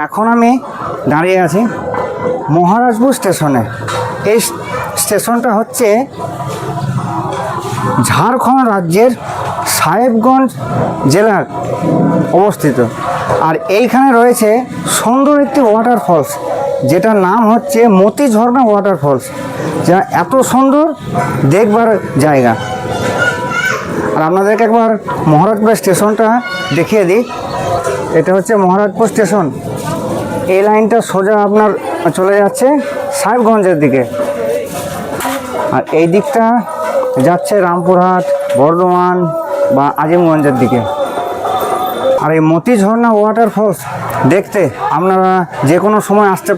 এখন আমি দাঁড়িয়ে আছি মহারাজপুর স্টেশনে। এই স্টেশনটা হচ্ছে ঝাড়খণ্ড রাজ্যের সাহেবগঞ্জ জেলার অবস্থিত। আর এইখানে রয়েছে সুন্দর একটি ওয়াটারফলস, যেটার নাম হচ্ছে মতি ঝর্ণা ওয়াটারফলস, যা এত সুন্দর দেখবার জায়গা। আর আপনাদেরকে একবার মহারাজপুর স্টেশনটা দেখিয়ে দিই। এটা হচ্ছে মহারাজপুর স্টেশন। এই লাইনটা সোজা আপনার চলে যাচ্ছে সাহেবগঞ্জের দিকে, আর এই দিকটা যাচ্ছে রামপুরহাট, বর্ধমান বা আজিমগঞ্জের দিকে। আর এই মতি ঝর্ণা ওয়াটারফলস দেখতে আপনারা যে কোনো সময় আসতে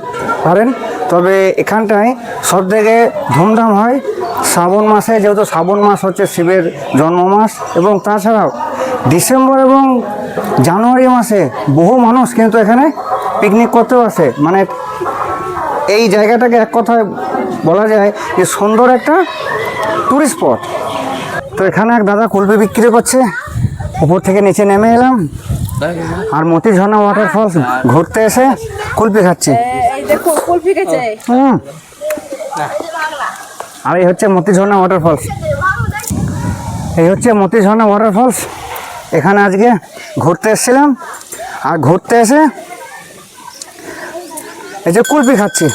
পারেন, তবে এখানটায় সব থেকে ধুমধাম হয় শ্রাবণ মাসে, যেহেতু শ্রাবণ মাস হচ্ছে শিবের জন্ম মাস, এবং তাছাড়াও ডিসেম্বর এবং জানুয়ারি মাসে বহু মানুষ কিন্তু এখানে পিকনিক করতেও আসে। মানে এই জায়গাটাকে এক কথায় বলা যায় যে সুন্দর একটা টুরিস্ট স্পট। তো এখানে এক দাদা কুলপি বিক্রি করছে, উপর থেকে নিচে নেমে এলাম আর মতি ঝর্ণা ওয়াটারফলস ঘুরতে এসে কুলপি খাচ্ছি। আর এই হচ্ছে মতি ঝর্ণা ওয়াটারফলস। এই হচ্ছে মতি ঝর্ণা ওয়াটারফলস। এখানে আজকে ঘুরতে এসেছিলাম, আর ঘুরতে এসে এই যে কুলপি খাচ্ছি।